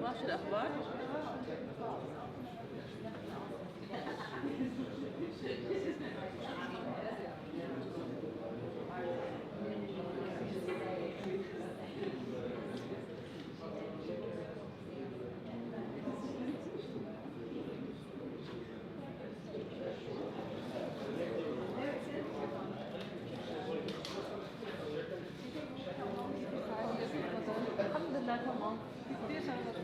ماشي الأخبار؟ الحمد لله تمام. كثير شغلات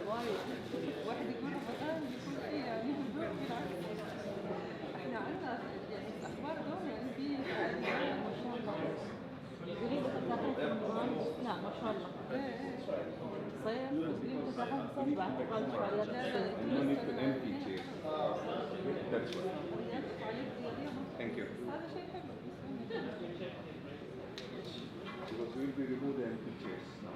وايد. واحد يقول رمضان يكون فيه يعني هدوء بالعكس. احنا عندنا يعني الأخبار دول يعني في فعاليات ما شاء الله. قريب تفتحون في رمضان؟ لا ما شاء الله. صيف قريب تفتحون في صيف بعد فعاليات. No need to empty chairs. That's why. Thank you. هذا شيء حلو. Because we will be removing the empty chairs now.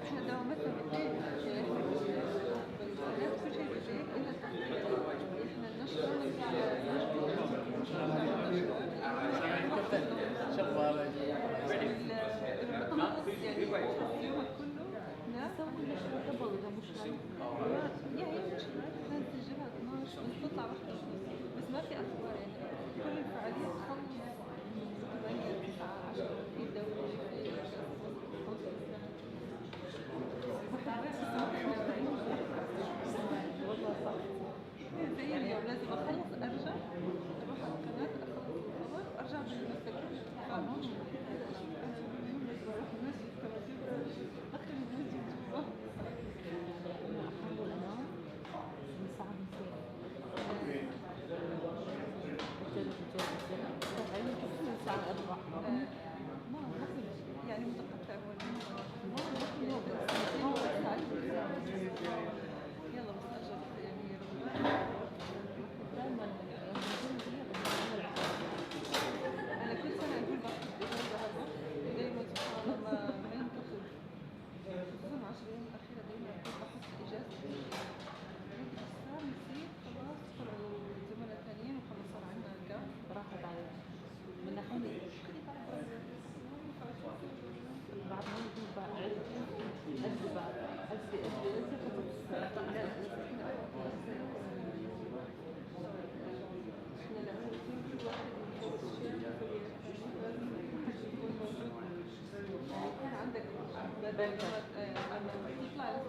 احنا دوامتنا بالليل كل شيء بالليل الا التحضير. احنا النشرة شغالة يعني يومك كله نسوي النشرة قبل اذا مش يعني نشرات كانت تسجلها 12 بس تطلع واحدة بس ما في اخبار يعني كل الفعاليات تخلص 8 9 10 في دوري والله صح. زي اليوم لازم اخلص ارجع اروح على القناة اخلص الخبر ارجع بالمسكين فاهمة؟ بروح المسجد كما تبقى اخر المسجد جوا. أحاول أنام من ساعة من ساعة 4 ما يعني متقطع يلا بس أجل يعني دائما أنا كل سنة أقول باخذ إجازة هذا دايما سبحان الله ما ينتقل خصوصا 10 أيام الأخيرة دايما أقول باخذ إجازة الساعة نسيت خلاص طلعوا الزملاء الثانيين وخلاص صار عندنا الكام راحت علي من ناحية بعد ما يجي لما تطلع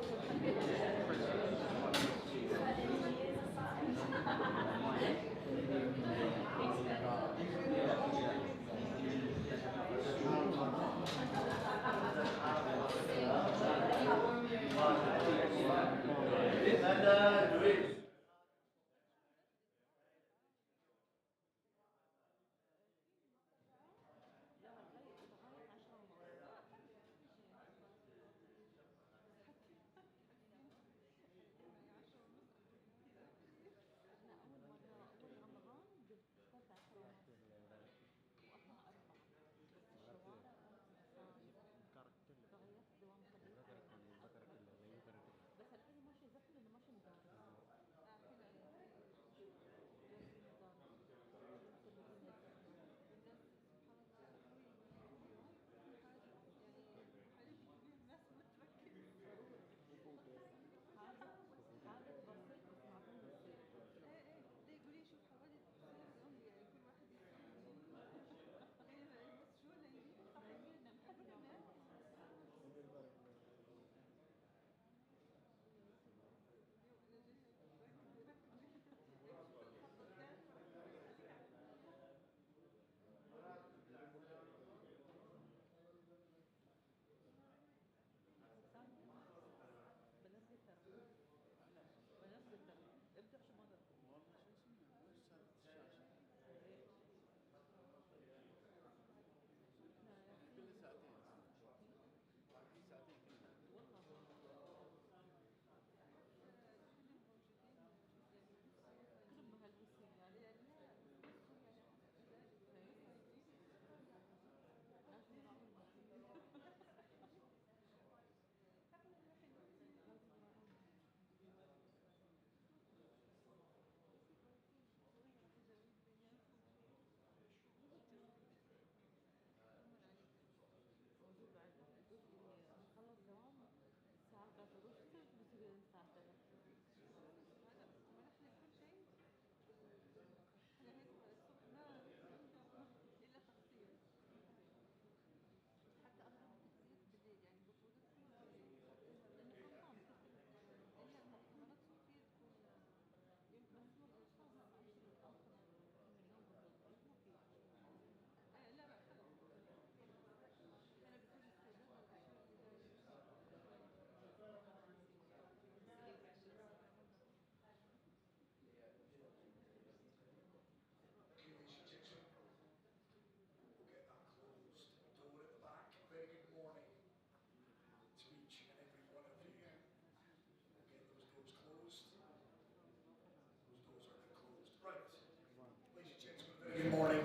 Good morning.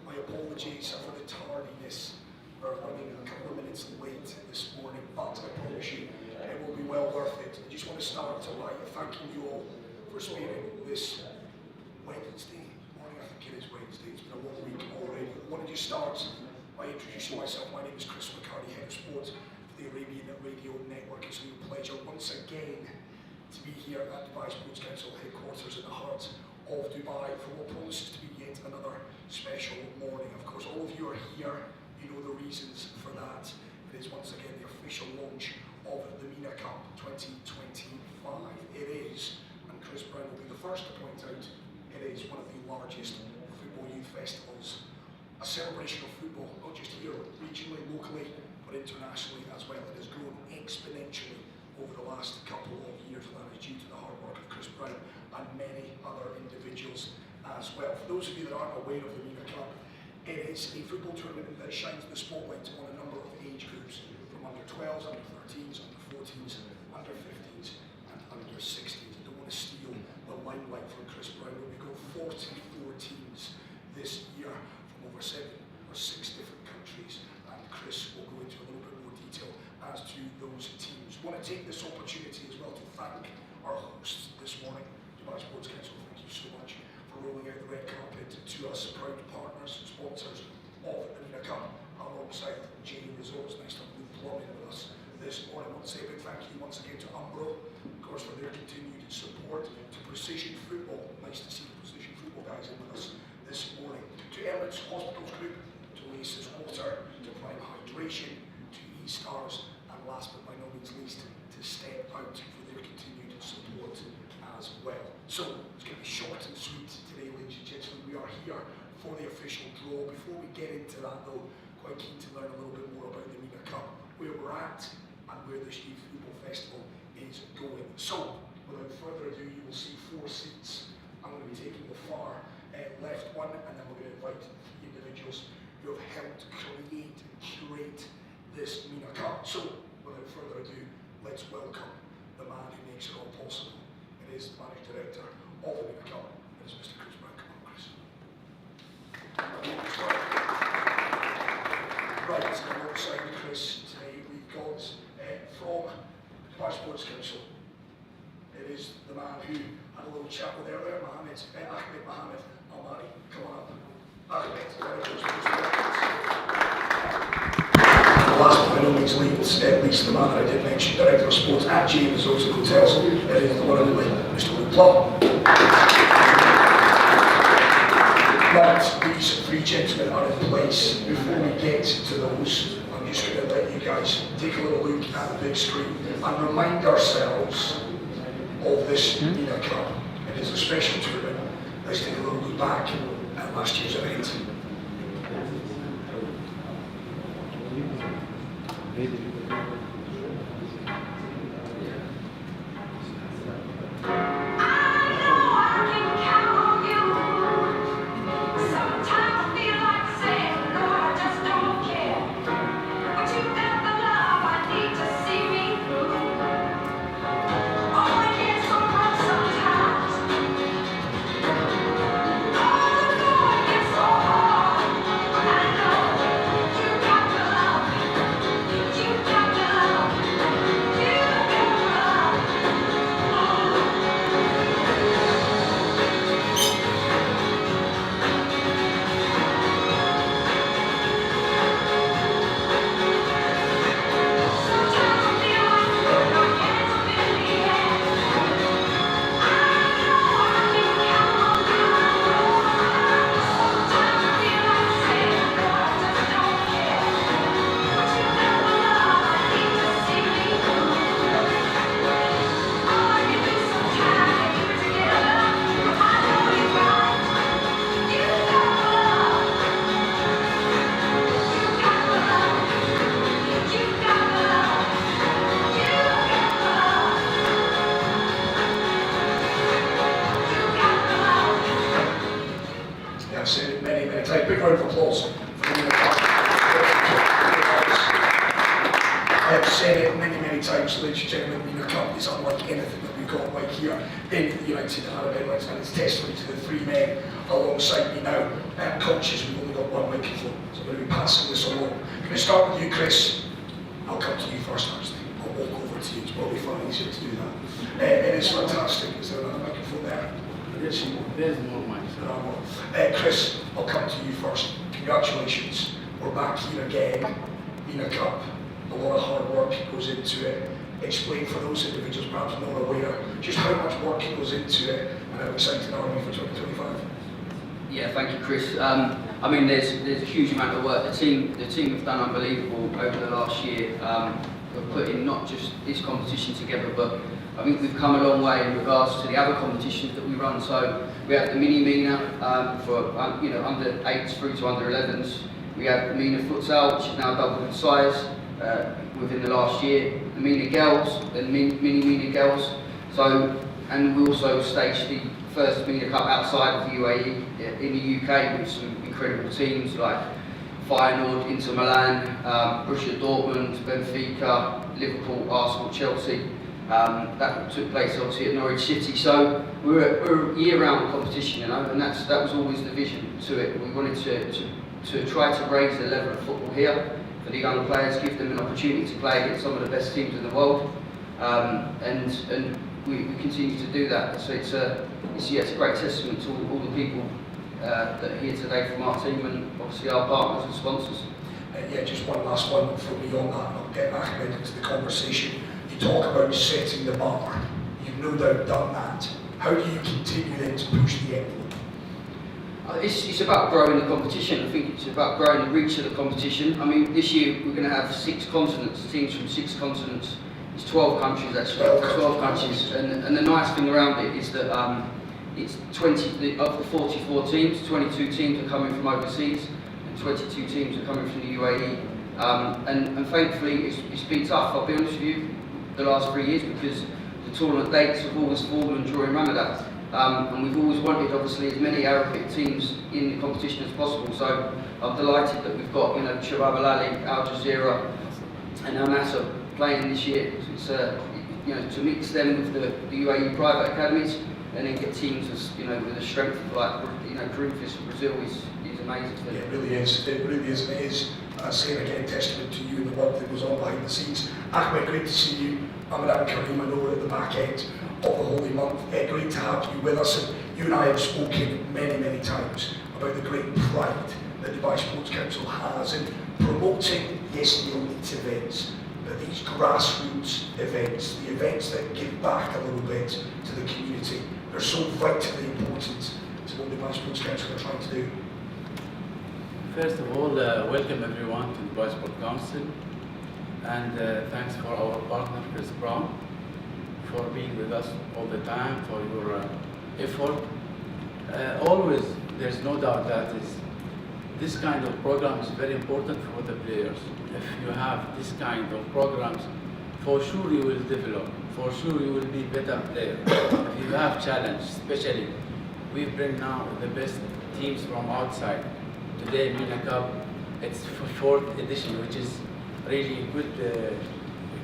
My apologies for the tardiness. We're running a couple of minutes late this morning, but I promise you it will be well worth it. I just want to start by thanking you all for sparing this Wednesday morning. I think it is Wednesday. It's been a long week already. I want to just start by introducing myself. My name is McHardy, Head of Sport for the Arabian Radio Network. It's a real pleasure once again to be here at Dubai Sports Council headquarters in the heart of Dubai for what promises to be yet another special morning. Of course, all of you are here, you know the reasons for that. It is once again the official launch of the Mina Cup 2025. It is, and Chris Brown will be the first to point out, it is one of the largest football youth festivals. A celebration of football, not just here regionally, locally, but internationally as well. It has grown exponentially over the last couple of years, and that is due to the hard work of Chris Brown and many other individuals as well. For those of you that aren't aware of the Mina Cup, it is a football tournament that shines the spotlight on a number of age groups, from under 12s, under 13s, under 14s, under 15s and under 16s. I don't want to steal the limelight from Chris Brown, but we go 44 teams this year from over 7 or 6 different countries, and Chris will go into a little bit more detail as to those teams. I want to take this opportunity as well to thank our hosts this morning, Dubai Sports Council. Thank you so much for rolling out the red carpet to us, proud partners and sponsors of the Mina Cup, alongside J Resorts. Nice to have Plumb in with us this morning. I want to say a big thank you once again to Umbro, of course, for their continued support, to Precision Football. Nice to see the Precision Football guys in with us this morning. To Emirates Hospitals Group, to Oasis Water, to Prime Hydration, to E-Stars, and last but by no means least, to step out for their continued support as well. So it's going to be short and sweet today, ladies and gentlemen. We are here for the official draw. Before we get into that though, quite keen to learn a little bit more about the Mina Cup, where we're at and where this Youth Football Festival is going. So without further ado, you will see 4 seats. I'm going to be taking the far left one, and then we're going to invite 3 individuals who have helped create and curate this Mina Cup. So without further ado, let's welcome the man who makes it all possible. It is the managing director of the Mina Cup. It is Mr. Chris Brown. Come on, Chris. Right, and alongside Chris today we've got from Dubai Sports Council. It is the man who had a little chat with earlier, Ahmed, Ahmed Almehri. Come on up. Ahmed, last but by no means least, the man that I did mention, Director of Sports at James Resorts and Hotels. It is the one and only Mr. Plumb. Right, these 3 gentlemen are in place. Before we get to those, I'm just going to let you guys take a little look at the big screen and remind ourselves of this Mina Cup. It is a special tournament. Let's take a little look back at last year's event. I've said it many, many times. Big round of applause for the Mina Cup. I have said it many, many times, ladies and gentlemen, the Mina Cup is unlike anything that we've got right here in the United Arab Emirates, and it's testament to the 3 men alongside me now. I'm conscious we've only got 1 microphone, so I'm going to be passing this along. Can I start with you, Chris? I'll come to you first, actually. I'll walk over to you. It's probably far easier to do that. It is fantastic. Is there another microphone there? There's more mics. Chris, I'll come to you first. Congratulations. We're back here again. Mina Cup. A lot of hard work goes into it. Explain for those individuals perhaps not aware just how much work goes into it and how excited are we for 2025? Yeah, thank you, Chris. I mean, there's a huge amount of work. The team have done unbelievable over the last year. We're putting not just this competition together, but I think we've come a long way in regards to the other competitions that we run. So we have the mini Mina for under 8s through to under 11s. We have the Mina futsal, which is now doubled in size within the last year. The Mina girls and mini Mina girls. So, and we also staged the first Mina Cup outside of the UAE in the UK with some incredible teams like Feyenoord, Inter Milan, Borussia Dortmund, Benfica, Liverpool, Arsenal, Chelsea. That took place obviously at Norwich City. So we're a year-round competition, you know, and that was always the vision to it. We wanted to try to raise the level of football here for the young players, give them an opportunity to play against some of the best teams in the world, and we continue to do that. So it's a great testament to all the people that are here today from our team and obviously our partners and sponsors. Yeah, just one last one from me on that, and I'll get Ahmed into the conversation. You talk about setting the bar. You've no doubt done that. How do you continue then to push the envelope? It's about growing the competition. I think it's about growing the reach of the competition. I mean, this year we're going to have 6 continents, teams from 6 continents. It's 12 countries actually, 12 countries. And the nice thing around it is that it's 20 of the 44 teams, 22 teams are coming from overseas, and 22 teams are coming from the UAE. And thankfully, it's been tough. I'll be honest with you, the last 3 years, because the tournament dates have always fallen during Ramadan. And we've always wanted, obviously, as many Arabic teams in the competition as possible. So I'm delighted that we've got, Shabab Al Ali, Al Jazeera, and Al Nasser playing this year. It's to mix them with the UAE private academies, and then get teams as with the strength of Greenfish from Brazil is amazing. Yeah, it really is. It really is. And it is, saying again, testament to you and the work that goes on behind the scenes. Ahmed, great to see you. Ahmed and Karim, I know we're at the back end of the holy month. Great to have you with us. And you and I have spoken many, many times about the great pride that Dubai Sports Council has in promoting, yes, the elite events, but these grassroots events, the events that give back a little bit to the community, they're so vitally important to what Dubai Sports Council are trying to do. First of all, welcome everyone to the Dubai Sports Council, and thanks for our partner Chris Plumb for being with us all the time, for your effort. Always, there's no doubt that this kind of program is very important for the players. If you have this kind of programs, for sure you will develop, for sure you will be better player. If you have challenge, especially, we bring now the best teams from outside. Today, Mina Cup, it's 4th edition, which is really a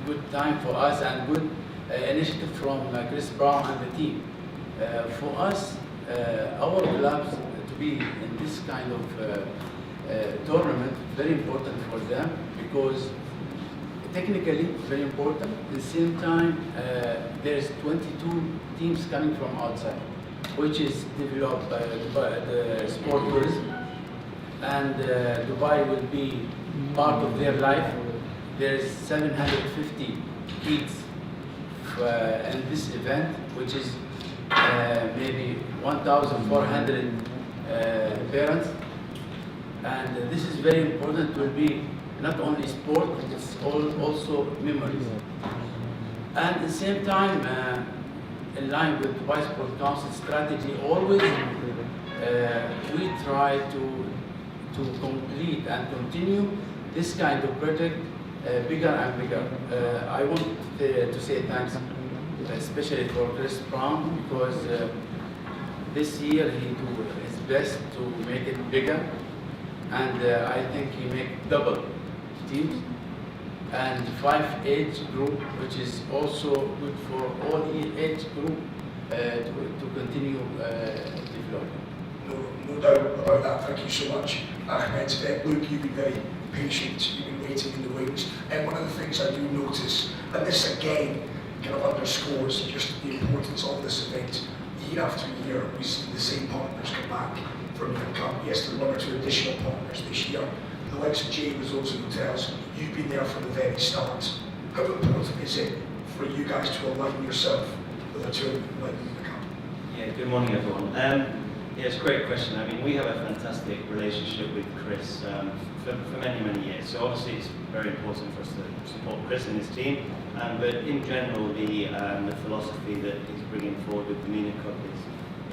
good time for us and good initiative from Chris Brown and the team. For us, our clubs to be in this kind of tournament, very important for them, because technically very important. At the same time, there's 22 teams coming from outside, which is developed by the sport tourism, and Dubai will be part of their life. There's 750 kids in this event, which is maybe 1,400 parents, and this is very important. It will be not only sport, it's also memories. And at the same time, in line with Dubai Sports Council strategy, always we try to complete and continue this kind of project bigger and bigger. I want to say thanks, especially for Chris Brown, because this year he did his best to make it bigger, and I think he made double teams and 5 age group, which is also good for all age group to continue developing. No doubt about that. Thank you so much, Ahmed. Luke, you've been very patient. You've been waiting in the wings. And one of the things I do notice, and this again kind of underscores just the importance of this event. Year after year, we see the same partners come back from Mina Cup. Yes, there are 1 or 2 additional partners this year. The likes of J Resorts and Hotels, you've been there from the very start. How important is it for you guys to align yourself with a tournament like Mina Cup? Yeah, good morning everyone. Yeah, it's a great question. I mean, we have a fantastic relationship with Chris for many, many years. So obviously it's very important for us to support Chris and his team. But in general, the philosophy that he's bringing forward with the Mina Cup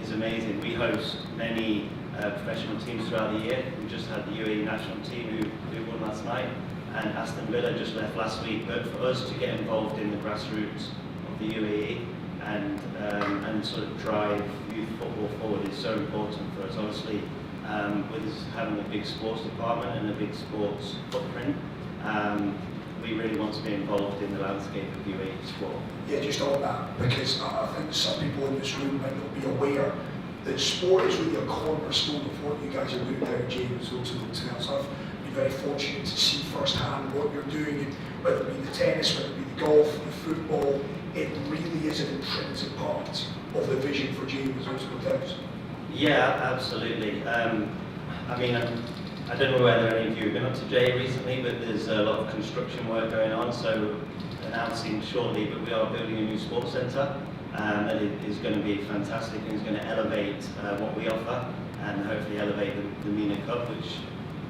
is amazing. We host many professional teams throughout the year. We just had the UAE national team who won last night, and Aston Villa just left last week. But for us to get involved in the grassroots of the UAE and sort of drive youth football forward is so important for us. Obviously, with us having a big sports department and a big sports footprint, we really want to be involved in the landscape of UAE sport. Yeah, just on that, because I think some people in this room might not be aware that sport is really a cornerstone of what you guys are doing there at J Resorts and Hotels. I've been very fortunate to see firsthand what you're doing, and whether it be the tennis, whether it be the golf, the football. It really is an intrinsic part of the vision for J Resorts and Hotels. Yeah, absolutely. I mean, I don't know whether any of you have been up to J recently, but there's a lot of construction work going on, so announcing shortly, but we are building a new sports centre that is going to be fantastic and is going to elevate what we offer. and hopefully elevate the Mina Cup, which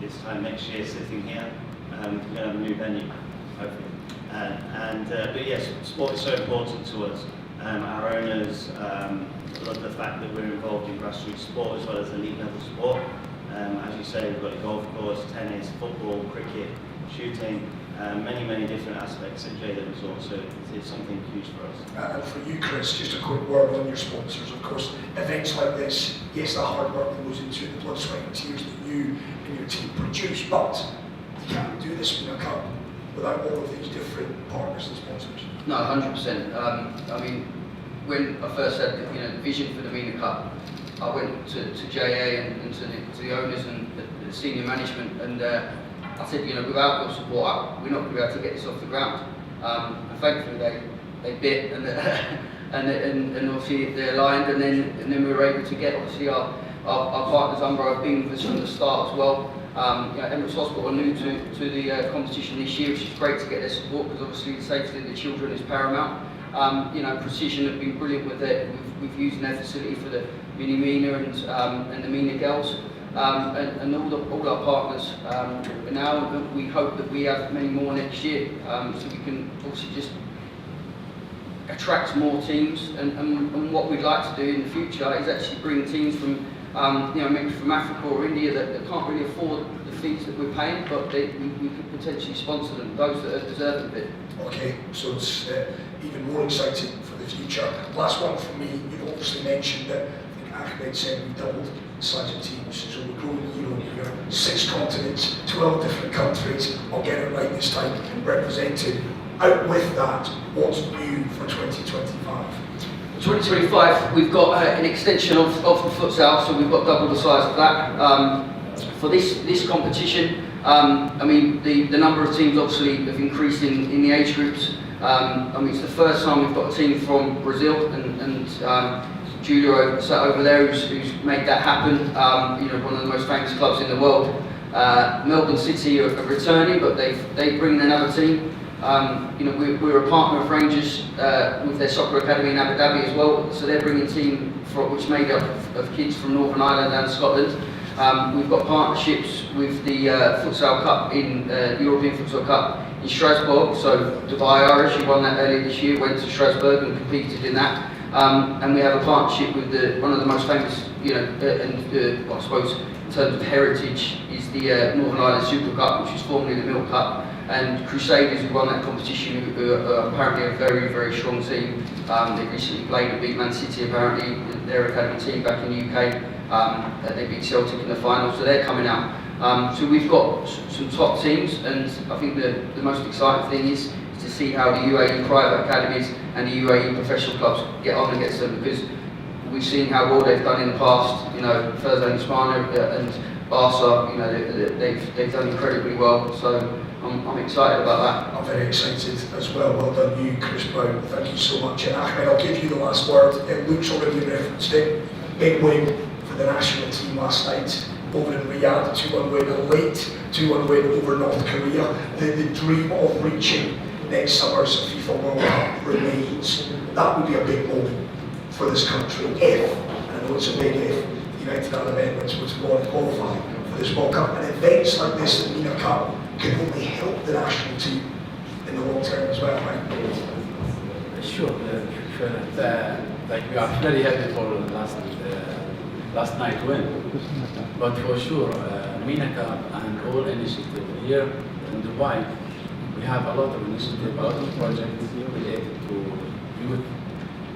this time next year, sitting here, we're going to have a new venue, hopefully. But yes, sport is so important to us. Our owners love the fact that we're involved in grassroots sport as well as elite level sport. As you say, we've got a golf course, tennis, football, cricket, shooting, many different aspects at Jada Resort, so it's something huge for us. And for you, Chris, just a quick word on your sponsors. Of course, events like this, yes, the hard work that goes into it, the blood, sweat and tears that you and your team produce, but you can't do this Mina Cup without all of these different partners and sponsors. No, 100%. I mean, when I first had the vision for the Mina Cup, I went to JA and to the owners and the senior management, and I said, without your support, we're not going to be able to get this off the ground. And thankfully, they bit, and obviously they aligned, and then we were able to get obviously our partners. Umbro have been with us from the start as well. Emirates Hospital are new to the competition this year, which is great to get their support because obviously the safety of the children is paramount. Precision have been brilliant with it. We've used their facility for the Mini Mina and the Mina girls. And all our partners now, we hope that we have many more next year, so we can obviously just attract more teams. And what we'd like to do in the future is actually bring teams from maybe from Africa or India that can't really afford the fees that we're paying, but we could potentially sponsor them, those that are deserving of it. Okay, so it's even more exciting for the future. Last one for me, you've obviously mentioned that I think Ahmed said we doubled the size of teams, so we're growing year on year, 6 continents, 12 different countries, I'll get it right this time, represented. Out with that, what's new for 2025? 2025, we've got an extension of the futsal, so we've got double the size of that. For this competition, I mean, the number of teams obviously have increased in the age groups. I mean, it's the first time we've got a team from Brazil, and Julia sat over there who's made that happen. One of the most famous clubs in the world. Melbourne City are returning, but they bring another team. We're a partner of Rangers with their soccer academy in Abu Dhabi as well, so they're bringing a team which is made up of kids from Northern Ireland and Scotland. We've got partnerships with the Futsal Cup the European Futsal Cup in Strasbourg, so Dubai Irish, who won that earlier this year, went to Strasbourg and competed in that. And we have a partnership with one of the most famous, I suppose in terms of heritage, is the Northern Ireland Super Cup, which is formerly the Milk Cup. And Crusaders, who won that competition, who are apparently a very strong team. They recently played and beat Man City, apparently, their academy team back in the UK. They beat Celtic in the final, so they're coming out. So we've got some top teams, and I think the most exciting thing is to see how the UAE private academies and the UAE professional clubs get on against them, because we've seen how well they've done in the past. Thursday and Spana and Barca, they've done incredibly well. So I'm excited about that. I'm very excited as well. Well done you, Chris Brown. Thank you so much. And Ahmed, I'll give you the last word. Luke's already referenced it. Big win for the national team last night over in Riyadh. 2-1 win, a late 2-1 win over North Korea. The dream of reaching next summer's FIFA World Cup remains. That would be a big moment for this country if, and I know it's a big if, United Arab Emirates was to qualify for this World Cup. And events like this, the Mina Cup, can only help the national team in the long term as well, right? Sure. Like we are very happy for last night win, but for sure, Mina Cup and all initiative here in Dubai, we have a lot of initiative, a lot of projects related to youth.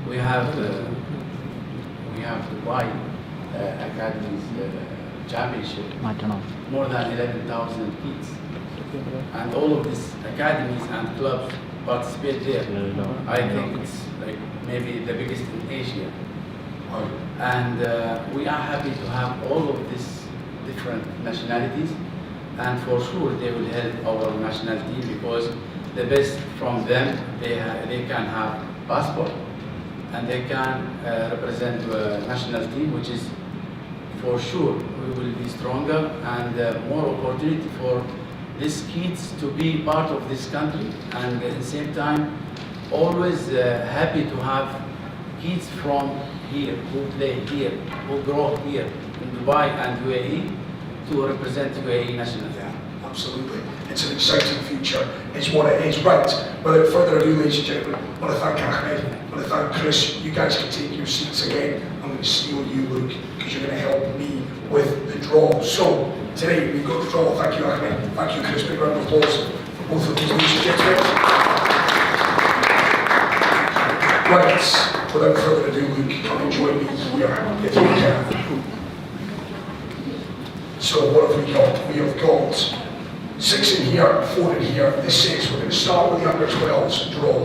We have Dubai Academies Championship, more than 11,000 kids. And all of these academies and clubs participate there. I think it's like maybe the biggest in Asia. And we are happy to have all of these different nationalities, and for sure they will help our national team, because the best from them, they can have passport and they can represent the national team, which is for sure we will be stronger, and more opportunity for these kids to be part of this country, and at the same time always happy to have kids from here, who play here, who grow here, in Dubai and UAE to represent UAE national team. Yeah, absolutely. It's an exciting future. It's what it is. Right, without further ado, ladies and gentlemen, I want to thank Ahmed, I want to thank Chris. You guys can take your seats again. I'm going to steal you, Luke, because you're going to help me with the draw. So, today we've got the draw. Thank you, Ahmed. Thank you, Chris. Big round of applause for both of these ladies and gentlemen. Right, without further ado, Luke, come and join me here if you can. So what have we got? We have got 6 in here, 4 in here. This is, we're going to start with the under-12s draw.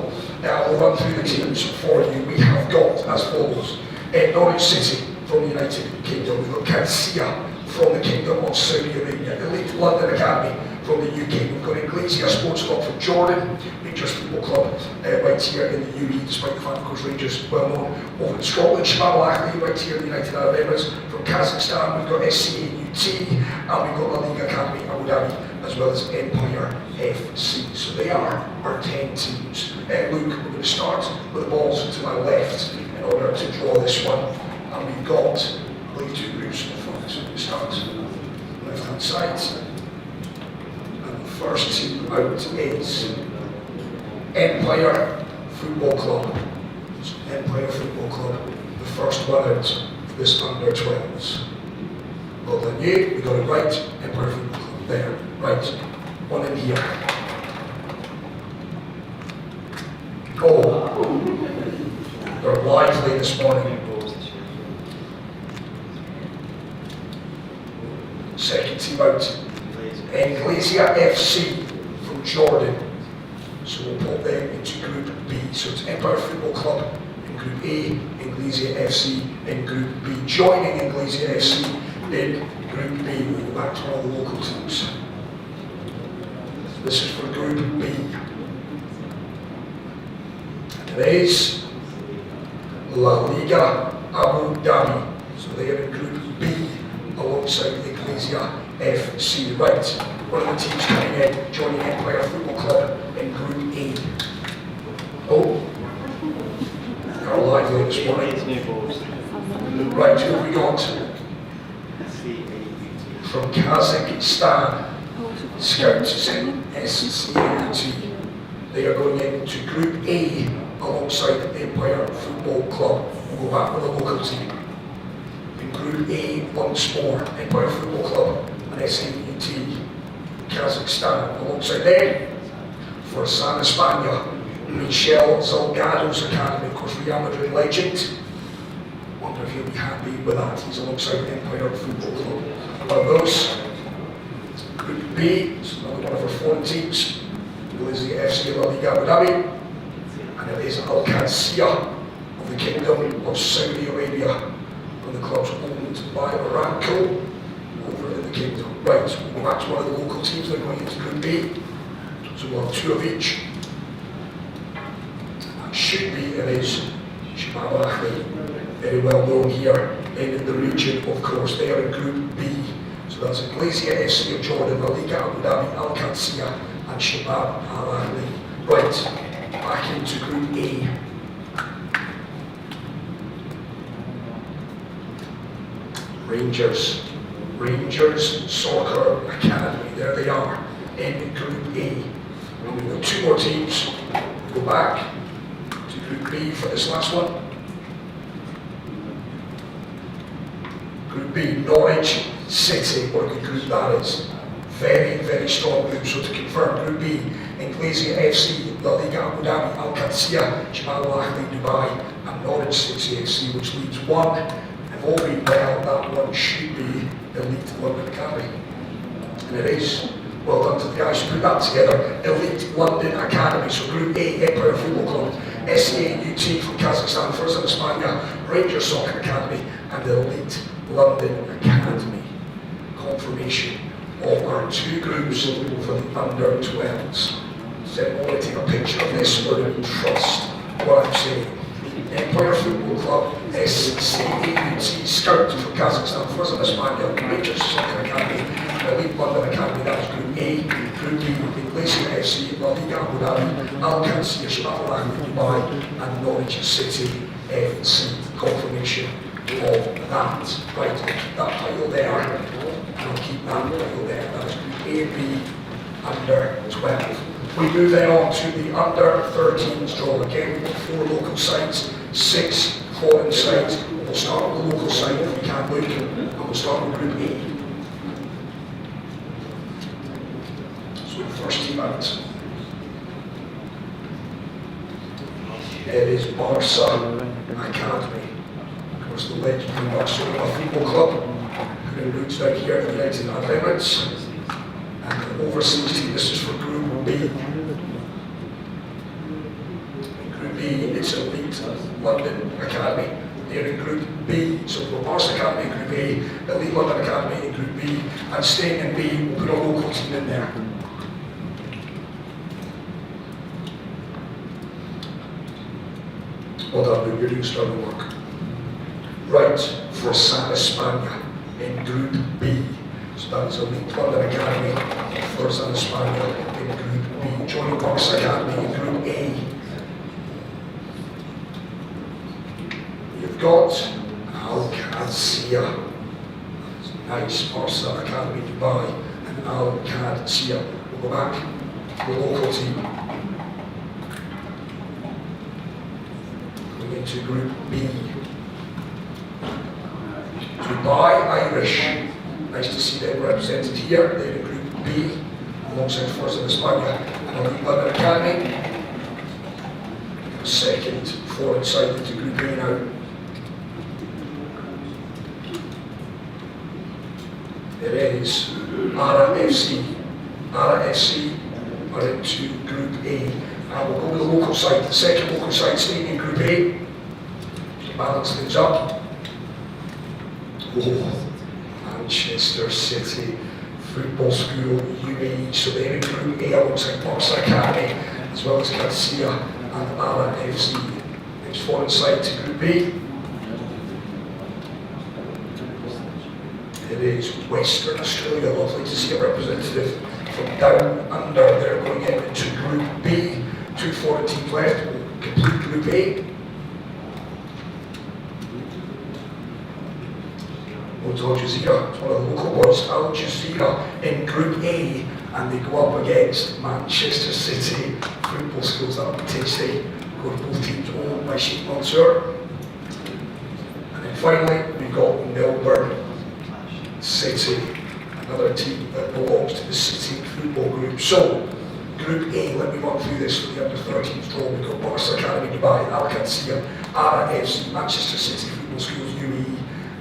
I'll run through the teams for you. We have got as follows. Norwich City from the United Kingdom. We've got Qadsiya from the Kingdom of Saudi Arabia. Elite London Academy from the UK. We've got Inglesia Sports Club from Jordan. Rangers Football Club right here in the UAE, despite the fact, of course, Rangers well known over in Scotland. Shabab Al-Ahli right here in the United Arab Emirates. From Kazakhstan, we've got SCAUT, and we've got La Liga Academy Abu Dhabi, as well as Empire FC. So they are our 10 teams. Luke, we're going to start with the balls to my left in order to draw this one. And we've got only 2 groups in the front. So we start left hand side. And the first team out is Empire Football Club. So Empire Football Club, the first one out for this under 12s. Well done you, we got it right. Empire Football Club, there, right. One in here. Oh, they're lively this morning. Second team out, Inglesia FC from Jordan. So we'll put them into Group B. So it's Empire Football Club in Group A, Inglesia FC in Group B. Joining Inglesia FC in Group B. We'll go back to all the local teams. This is for Group B. And it is La Liga Abu Dhabi. So they are in Group B alongside Inglesia FC. Right, one of the teams coming in, joining Empire Football Club in Group A. Oh, they're lively this morning. Right, who have we got? From Kazakhstan, Scouts in SCAUT. They are going into Group A alongside Empire Football Club. We'll go back with the local team. In Group A, once more, Empire Football Club and SCAUT, Kazakhstan. Alongside them, for San España, Michel Salgado's academy, of course, Real Madrid legend. Wonder if he'll be happy with that. He's alongside Empire Football Club. One of those. Group B, it's another one of our foreign teams. Inglesia FC La Liga Abu Dhabi. And it is Al-Qadsiya of the Kingdom of Saudi Arabia. And the club's owned by Aramco over in the Kingdom. Right, we'll go back to one of the local teams that are going into Group B. So we'll have 2 of each. That should be, it is Shabab Al-Ahli, very well known here in the region, of course. They are in Group B. So that's Inglesia FC of Jordan, La Liga Abu Dhabi, Al-Qadsiya, and Shabab Al-Ahli. Right, back into Group A. Rangers Soccer Academy, there they are in Group A. And we've got 2 more teams. We'll go back to Group B for this last one. Group B, Norwich City, what a good group that is. Very, very strong group. So to confirm, Group B, Inglesia FC, La Liga Abu Dhabi, Al-Qadsiya, Shabab Al-Ahli, Dubai, and Norwich City FC, which leads 1. If all being well, that one should be Elite London Academy. And it is. Well done to the guys who put that together. Elite London Academy. So Group A, Empire Football Club, SCAUT from Kazakhstan, for San España, Rangers Soccer Academy, and the Elite London Academy. Confirmation of our 2 groups for the under 12s. So I want to take a picture of this so that you trust what I'm saying. Empire Football Club, SCAUT, Scout from Kazakhstan, for San España, Rangers Soccer Academy, Elite London Academy, that is Group A. Group B, Inglesia FC, La Liga Abu Dhabi, Al-Qadsiya, Shabab Al-Ahli, Dubai, and Norwich City FC. Confirmation of that. Right, I'll keep that pile there, and I'll keep that pile there. That is Group A, B, under 12. We move then on to the under 13s draw. Again, we've got 4 local sides, 6 foreign sides. We'll start with the local side if we can, Luke, and we'll start with Group A. So the first team out. It is Barca Academy. Of course, the legendary Barcelona Football Club, who are roots out here in the United Arab Emirates. And the overseas team, this is for Group B. In Group B, it's Elite London Academy. They're in Group B, so we've got Barca Academy in Group A, Elite London Academy in Group B, and staying in B, we'll put a local team in there. Well done, Luke, you're doing sterling work. Right, for San España in Group B. So that is Elite London Academy for San España in Group B. Joining Barca Academy in Group A. You've got Al-Qadsiya. Nice, Barca Academy Dubai and Al-Qadsiya. We'll go back to the local team. Into Group B. Dubai Irish. Nice to see them represented here. They're in Group B, alongside Forza España and Elite London Academy. Second foreign side into Group A now. There is Ara FC. Ara FC are into Group A. And we'll go to the local side. The second local side staying in Group A. Balance things up. Oh, Manchester City Football School UAE. So they're in Group A alongside Barca Academy, as well as Qadsiya and Ala FC. Next foreign side to Group B. It is Western Australia. Lovely to see a representative from down under. They're going into Group B. 2 foreign teams left. We'll complete Group A. Al Jazeera, it's one of the local boys, Al Jazeera in Group A, and they go up against Manchester City Football Schools. That'll be tasty. Go to both teams owned by Sheikh Mansour. And then finally, we've got Melbourne City, another team that belongs to the City Football Group. So, Group A, let me run through this for the under 13s draw. We've got Barca Academy Dubai, Al-Qadsiya, Ara FC, Manchester City Football Schools UAE,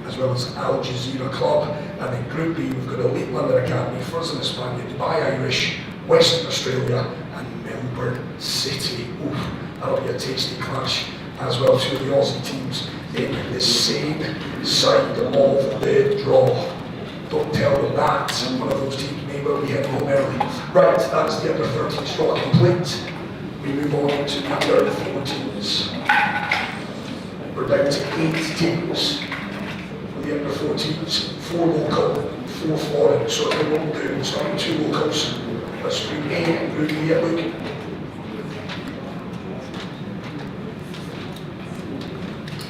as well as Al Jazeera Club. And in Group B, we've got Elite London Academy, Forza España, Dubai Irish, Western Australia, and Melbourne City. Oof, that'll be a tasty clash. As well, 2 of the Aussie teams in the same side of the draw. Don't tell them that. One of those teams may well be heading home early. Right, that's the under 13s draw complete. We move on to the under 14s. We're down to 8 teams. The under 14s, 4 local, 4 foreign. So what we'll do, we'll start with 2 locals. That's Group A and Group B at Luke.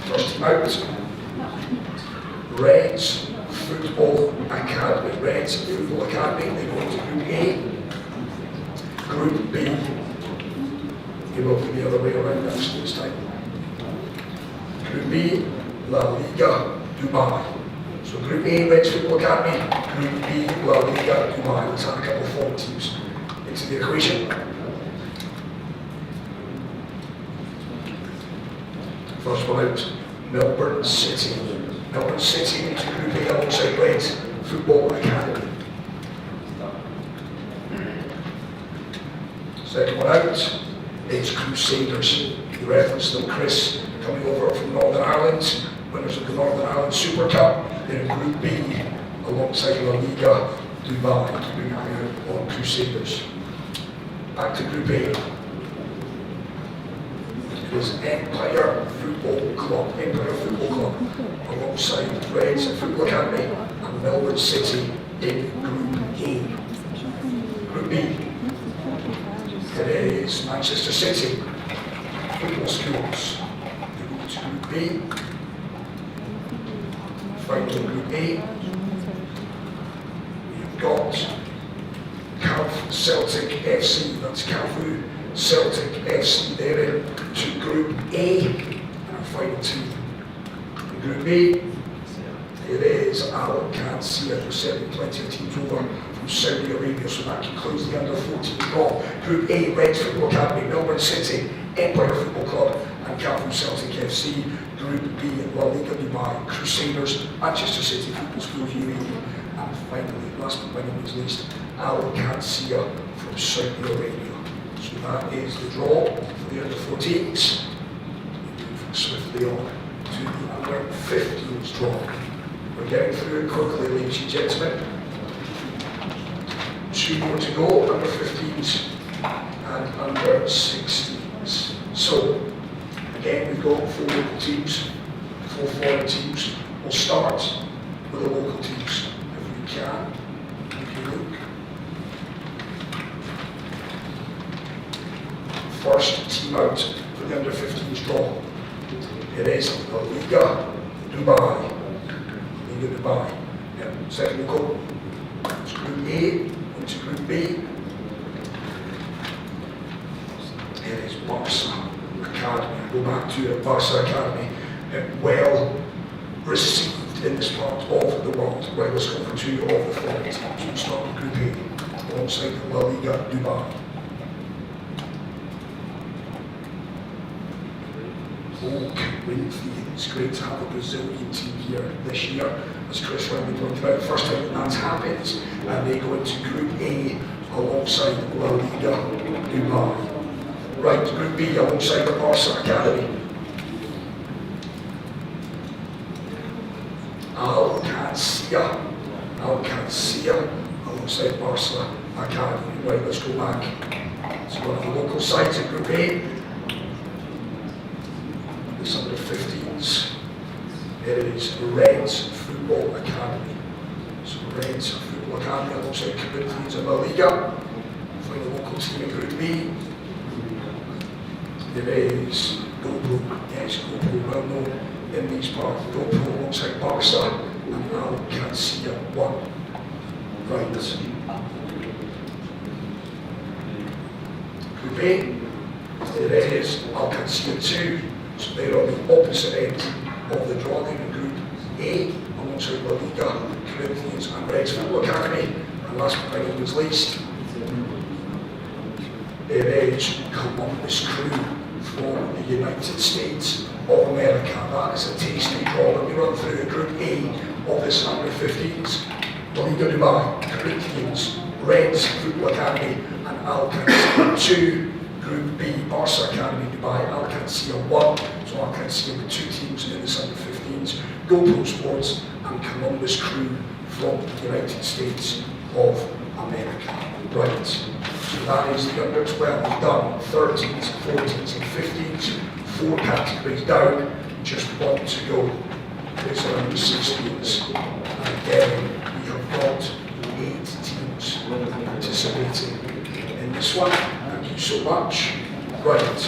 First team out. Reds Football Academy. Reds Football Academy, they go into Group A. Group B, it will be the other way around next this time. Group B, La Liga Dubai. So Group A, Reds Football Academy. Group B, La Liga Dubai. Let's add a couple of foreign teams into the equation. First one out, Melbourne City. Melbourne City into Group A alongside Reds Football Academy. Second one out, it's Crusaders. You referenced them, Chris, coming over from Northern Ireland. Winners of the Northern Ireland Super Cup. They're in Group B alongside La Liga Dubai. Bring it on Crusaders. Back to Group A. It was Empire Football Club. Empire Football Club alongside Reds Football Academy and Melbourne City in Group A. Group B. It is Manchester City Football Schools. They go to Group B. finally Group A, we've got Calf Celtic FC, that's Cafu Celtic FC there into Group A, and our final two. In Group B, it is Al-Qadsiya, who sent plenty of teams over from Saudi Arabia, so that concludes the under-14 draw. Group A, Reds Football Academy, Melbourne City, Empire Football Club, and Cafu Celtic FC. Group B, La Liga Dubai, Crusaders, Manchester City Football School UAE, and finally, last but by no means least, Al-Qadsiya from Saudi Arabia. So that is the draw for the under-14s. Moving swiftly on to the under-15s draw. We're getting through it quickly, ladies and gentlemen. 2 more to go, under-15s and under-16s. So, again, we've got 4 local teams, 4 foreign teams. We'll start with the local teams, if we can. If you look. First team out for the under-15s draw. It is La Liga Dubai. Liga Dubai. Yep. Second local. It's Group A into Group B. It is Barca Academy. Go back to it. Barca Academy. Well received in this part of the world. Right, let's go for 2 of the 4 teams. We start with Group A alongside La Liga Dubai. Oh, Corinthians. Great to have a Brazilian team here this year. As Chris rightly pointed out, the first time that's happened, and they go into Group A alongside La Liga Dubai. Right, Group B alongside the Barca Academy. Al-Qadsiya alongside Barca Academy. Right, let's go back. So one of the local sides in Group A. This under-15s. It is Reds Football Academy. So Reds Football Academy alongside Corinthians and La Liga. For the local team in Group B. It is GoPro. Yes, GoPro, well known in these parts. GoPro alongside Barca and Al-Qadsiya 1. Right. Group A. It is Al-Qadsiya 2. So they're on the opposite end of the draw. They're in Group A alongside La Liga, Corinthians and Reds Football Academy. And last but by no means least, it is Columbus Crew from the United States of America. That is a tasty draw. Let me run through Group A of this under-15s. La Liga Dubai, Corinthians, Reds Football Academy and Al-Qadsiya 2. Group B, Barca Academy, Dubai, Al-Qadsiya 1. So Al-Qadsiya with 2 teams in this under-15s. GoPro Sports and Columbus Crew from the United States of America. Right, so that is the under-12 done. 13s, 14s and 15s. 4 categories down, just 1 to go. It's under-16s. And again, we have got 8 teams participating in this one. Thank you so much. Right,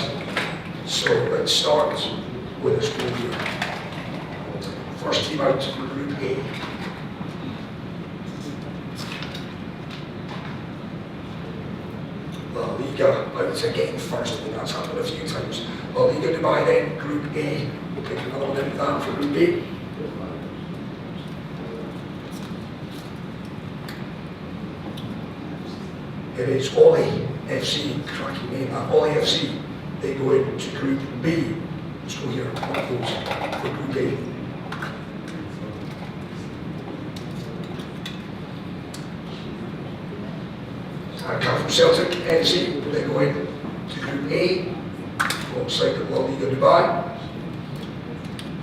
so let's start with this group here. First team out for Group A. La Liga out again first. I think that's happened a few times. La Liga Dubai then, Group A. We'll pick another one in that for Group A. It is Oli FC, cracking name, Oli FC. They go into Group B. Let's go here, one of those for Group A. Cafu Celtic FC, they go into Group A, alongside the La Liga Dubai.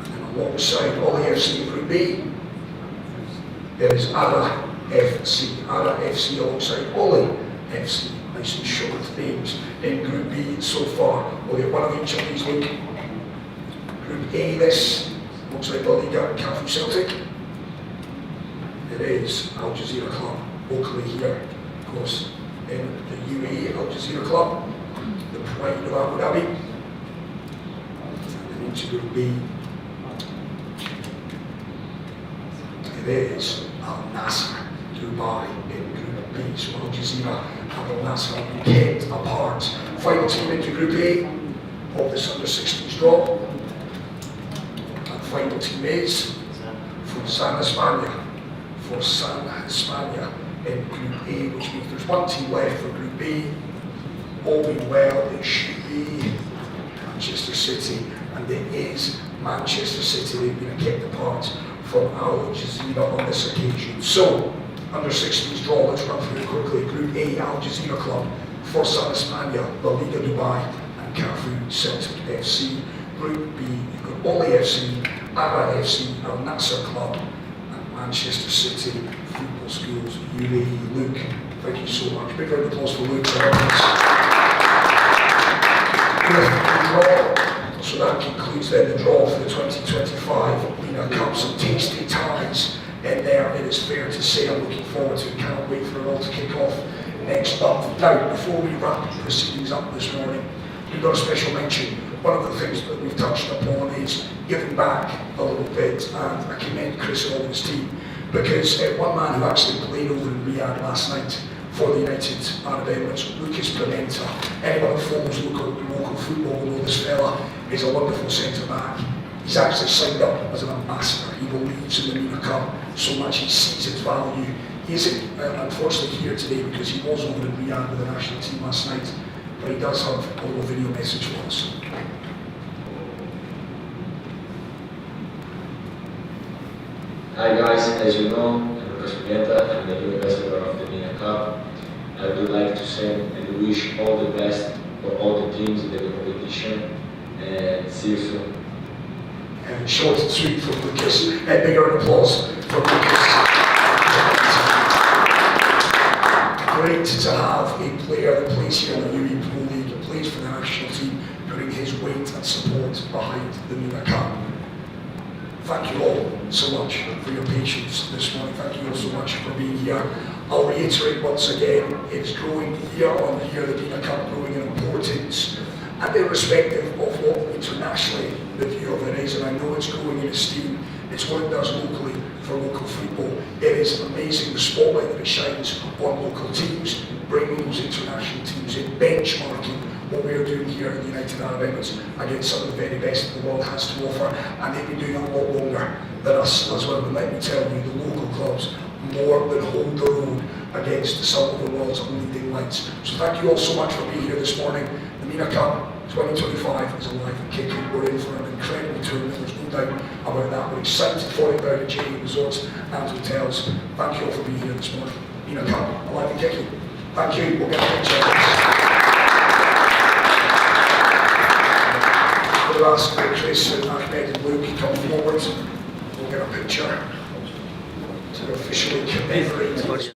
And then alongside Oli FC in Group B, there is Ada FC. Ada FC alongside Oli FC. Nice and short names in Group B so far. We'll get one of each of these. Look. Group A, this alongside La Liga, Cafu Celtic. It is Al Jazeera Club, locally here, of course, in the UAE, Al Jazeera Club, the pride of Abu Dhabi. And then into Group B. is Al Nasser, Dubai in Group B. So Al Jazeera and Al Nasser will be kept apart. Final team into Group A of this under-16s draw. And final team is for San Hispania. For San Hispania in Group A, which means there's one team left for Group B. All being well, it should be Manchester City, and it is Manchester City. They've been kept apart from Al Jazeera on this occasion. So, under 16s draw, let's run through it quickly. Group A, Al Jazeera Club, for San Hispania, La Liga Dubai, and Cafu Celtic FC. Group B, you've got Oli FC, Ahmed FC, Al Nasser Club, and Manchester City Football Schools, UAE. Luke, thank you so much. Big round of applause for Luke. So that concludes then the draw for the 2025 Mina Cup. Some tasty ties in there, it is fair to say. I'm looking forward to it. Cannot wait for it all to kick off next month. Now, before we wrap proceedings up this morning, we've got a special mention. One of the things that we've touched upon is giving back a little bit, and I commend Chris and all his team, because one man who actually played over in Riyadh last night for the United Arab Emirates, Lucas Pimenta. Anyone that follows local football will know this fella is a wonderful centre-back. He's actually signed up as an ambassador. He believes in the Mina Cup so much, he sees its value. He isn't unfortunately here today because he was over in Riyadh with the national team last night, but he does have a little video message for us. Hi guys, as you know, I'm Lucas Pimenta, I'm the new ambassador of the Mina Cup. I would like to send and wish all the best for all the teams in the competition, and see you soon. And short and sweet from Lucas. A big round of applause for Lucas. Great to have a player that plays here in the UAE Pro League, plays for the national team, putting his weight and support behind the Mina Cup. Thank you all so much for your patience this morning. Thank you all so much for being here. I'll reiterate once again, it's growing year on year, the Mina Cup growing in importance, and irrespective of what internationally the view of it is, and I know it's growing in esteem. It's what it does locally for local football. It is amazing the spotlight that it shines on local teams, bringing those international teams in, benchmarking what we are doing here in the United Arab Emirates against some of the very best that the world has to offer, and they've been doing it a lot longer than us as well. But let me tell you, the local clubs more than hold their own against some of the world's leading lights. So thank you all so much for being here this morning. The Mina Cup 2025 is alive and kicking. We're in for an incredible tournament, there's no doubt about that. We're excited for it down at JA Resorts and Hotels. Thank you all for being here this morning. Mina Cup, alive and kicking. Thank you. We'll get a picture. We'll ask Chris and Ahmed and Luke come forward. We'll get a picture to officially commemorate.